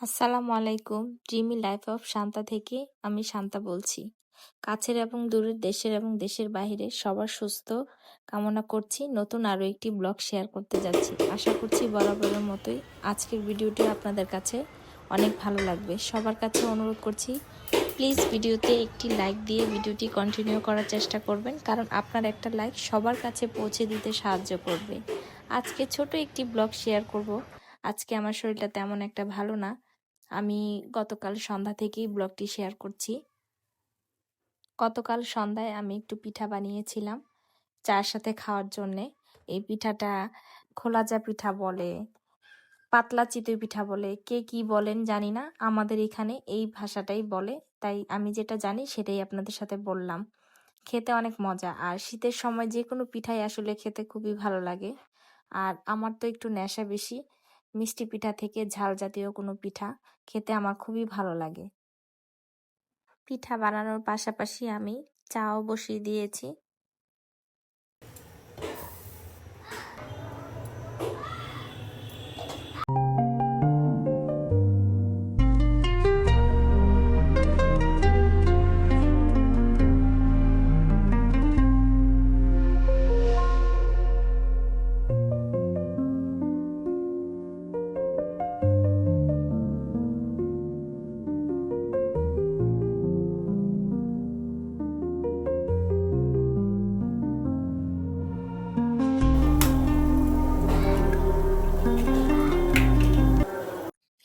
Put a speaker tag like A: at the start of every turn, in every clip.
A: আসসালামু আলাইকুম। Dreamy life of Shanta থেকে আমি শান্তা বলছি। কাছের এবং দূরের, দেশের এবং দেশের বাইরে সবার সুস্থ কামনা করছি। নতুন আরও একটি ব্লগ শেয়ার করতে যাচ্ছি। আশা করছি বরাবরের মতোই আজকের ভিডিওটি আপনাদের কাছে অনেক ভালো লাগবে। সবার কাছে অনুরোধ করছি, প্লিজ ভিডিওতে একটি লাইক দিয়ে ভিডিওটি কন্টিনিউ করার চেষ্টা করবেন, কারণ আপনার একটা লাইক সবার কাছে পৌঁছে দিতে সাহায্য করবে। আজকে ছোট একটি ব্লগ শেয়ার করব। আজকে আমার শরীরটা তেমন একটা ভালো না। আমি গতকাল সন্ধ্যা থেকেই ব্লগটি শেয়ার করছি। গতকাল সন্ধ্যায় আমি একটু পিঠা বানিয়েছিলাম চার সাথে খাওয়ার জন্যে। এই পিঠাটা খোলাজা পিঠা বলে, পাতলা চিতই পিঠা বলে, কে কি বলেন জানি না, আমাদের এখানে এই ভাষাটাই বলে, তাই আমি যেটা জানি সেটাই আপনাদের সাথে বললাম। খেতে অনেক মজা, আর শীতের সময় যে কোনো পিঠাই আসলে খেতে খুবই ভালো লাগে। আর আমার তো একটু নেশা বেশি মিষ্টি পিঠা থেকে ঝাল জাতীয় কোনো পিঠা খেতে আমার খুবই ভালো লাগে। পিঠা বানানোর পাশাপাশি আমি চাও বসিয়ে দিয়েছি।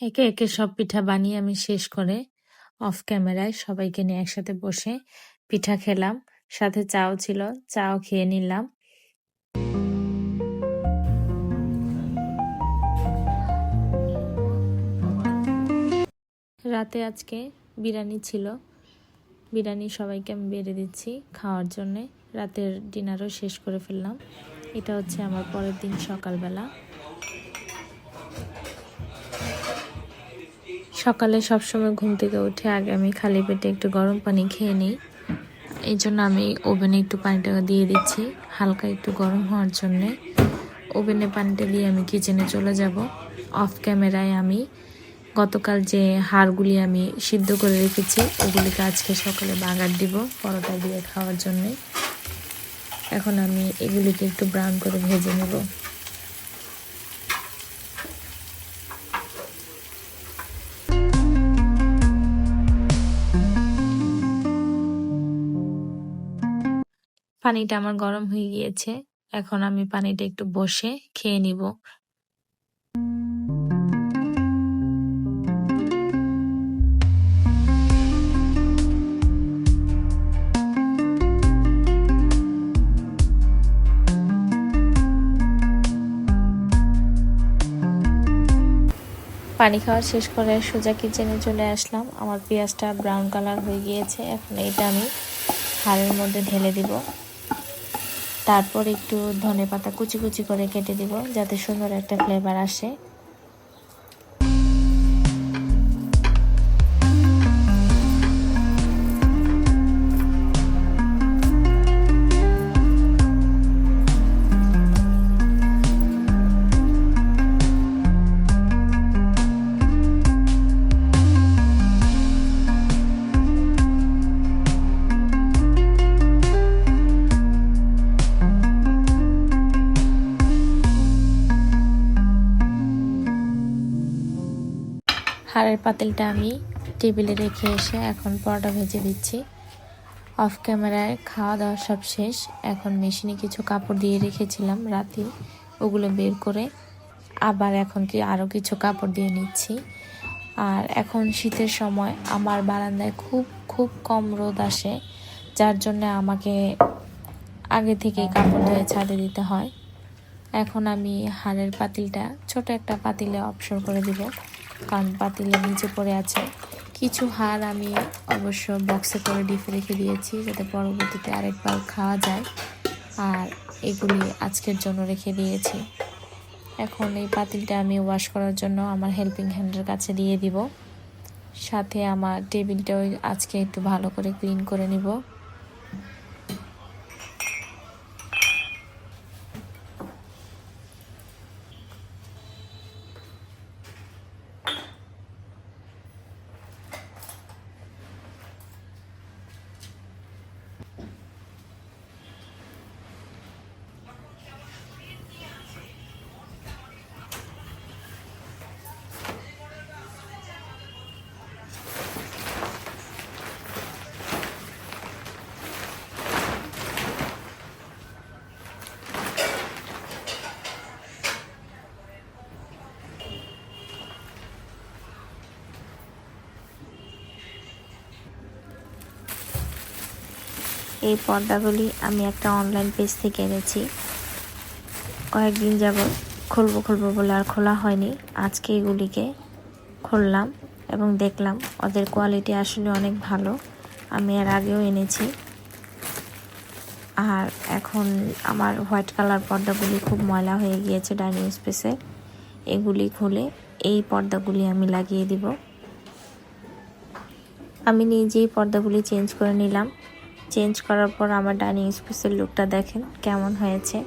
A: একে একে সব পিঠা বানিয়ে আমি শেষ করে অফ ক্যামেরায় সবাইকে নিয়ে একসাথে বসে পিঠা খেলাম, সাথে চাও ছিল, চাও খেয়ে নিলাম। রাতে আজকে বিরিয়ানি ছিল, বিরিয়ানি সবাইকে আমি বেড়ে দিচ্ছি খাওয়ার জন্যে। রাতের ডিনারও শেষ করে ফেললাম। এটা হচ্ছে আমার পরের দিন সকালবেলা। সকালে সবসময় ঘুম থেকে উঠে আগে আমি খালি পেটে একটু গরম পানি খেয়ে নিই। এই জন্য আমি ওভেনে একটু পানিটা দিয়ে দিচ্ছি হালকা একটু গরম হওয়ার জন্যে। ওভেনে পানিটা দিয়ে আমি কিচেনে চলে যাব। অফ ক্যামেরায় আমি গতকাল যে হাড়গুলি আমি সিদ্ধ করে রেখেছি ওগুলিকে আজকে সকালে বাগার দিব পরোটা দিয়ে খাওয়ার জন্যে। এখন আমি এগুলিকে একটু ব্রাউন করে ভেজে নেব। পানিটা আমার গরম হয়ে গিয়েছে, এখন আমি পানিটা একটু বসে খেয়ে নিব। পানি খাওয়া শেষ করে সোজা কিচেনে চলে আসলাম। আমার পেঁয়াজটা ব্রাউন কালার হয়ে গিয়েছে, এখন এটা আমি হাঁড়ের মধ্যে ঢেলে দিব। তারপর একটু ধনেপাতা কুচি কুচি করে কেটে দিব যাতে সুন্দর একটা ফ্লেভার আসে। হাঁড়ের পাতিলটা আমি টেবিলে রেখে এসে এখন পরোটা ভেজে দিচ্ছি। অফ ক্যামেরায় খাওয়া দাওয়া সব শেষ। এখন মেশিনে কিছু কাপড় দিয়ে রেখেছিলাম রাতে, ওগুলো বের করে আবার এখন আরও কিছু কাপড় দিয়ে নিচ্ছি। আর এখন শীতের সময় আমার বারান্দায় খুব খুব কম রোদ আসে, যার জন্য আমাকে আগে থেকেই কাপড় ধুয়ে ছাদে দিতে হয়। এখন আমি হাঁড়ের পাতিলটা ছোট একটা পাতিলে অবসর করে দিব, কারণ পাতিলের নিচে পড়ে আছে। কিছু হাড় আমি অবশ্য বক্সে করে ডিপে রেখে দিয়েছি যাতে পরবর্তীতে আরেকবার খাওয়া যায়, আর এগুলি আজকের জন্য রেখে দিয়েছি। এখন এই পাতিলটা আমি ওয়াশ করার জন্য আমার হেল্পিং হ্যান্ডের কাছে দিয়ে দিব। সাথে আমার টেবিলটাও আজকে একটু ভালো করে ক্লিন করে নিব। এই পর্দাগুলি আমি একটা অনলাইন পেজ থেকে এনেছি। কয়েকদিন যাবত খুলবো বলে আর খোলা হয়নি। আজকে এগুলিকে খুললাম এবং দেখলাম ওদের কোয়ালিটি আসলে অনেক ভালো। আমি এর আগেও এনেছি। আর এখন আমার হোয়াইট কালার পর্দাগুলি খুব ময়লা হয়ে গিয়েছে ডাইনিং স্পেসে। এগুলি খুলে এই পর্দাগুলি আমি লাগিয়ে দিব। আমি নিজেই পর্দাগুলি চেঞ্জ করে নিলাম। চেঞ্জ করার পর আমার ডাইনিং স্পেসের লুকটা দেখেন কেমন হয়েছে।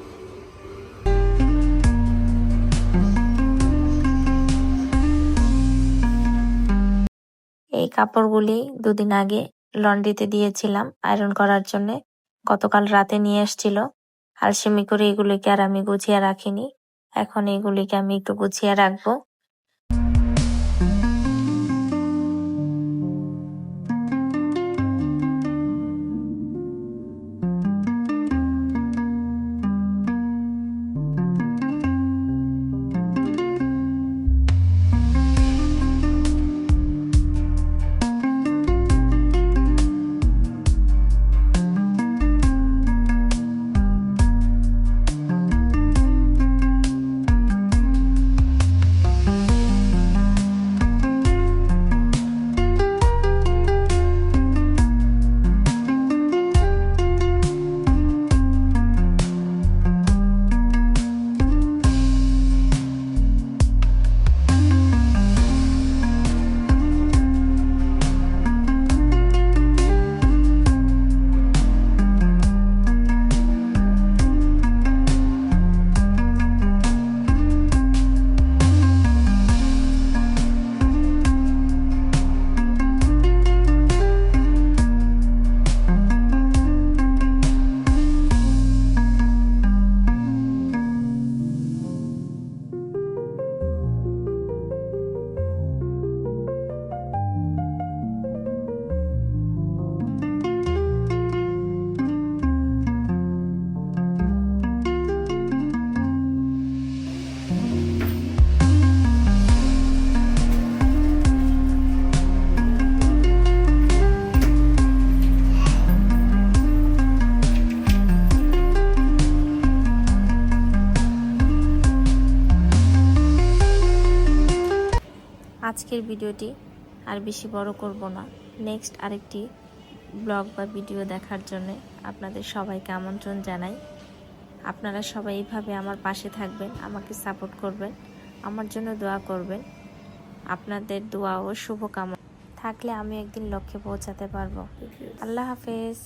A: এই কাপড়গুলি 2 দিন আগে লন্ড্রিতে দিয়েছিলাম আয়রন করার জন্য। গতকাল রাতে নিয়ে এসেছিল। আলসেমি করে এগুলিকে আর আমি গুছিয়ে রাখিনি। এখন এগুলিকে আমি একটু গুছিয়ে রাখবো। আজকের ভিডিওটি আর বেশি বড় করব না। নেক্সট আরেকটি ব্লগ বা ভিডিও দেখার জন্য আপনাদের সবাইকে আমন্ত্রণ জানাই। আপনারা সবাই এইভাবে আমার পাশে থাকবেন, আমাকে সাপোর্ট করবেন, আমার জন্য দোয়া করবেন। আপনাদের দোয়া ও শুভকামনা থাকলে আমি একদিন লক্ষ্যে পৌঁছাতে পারবো। আল্লাহ হাফেজ।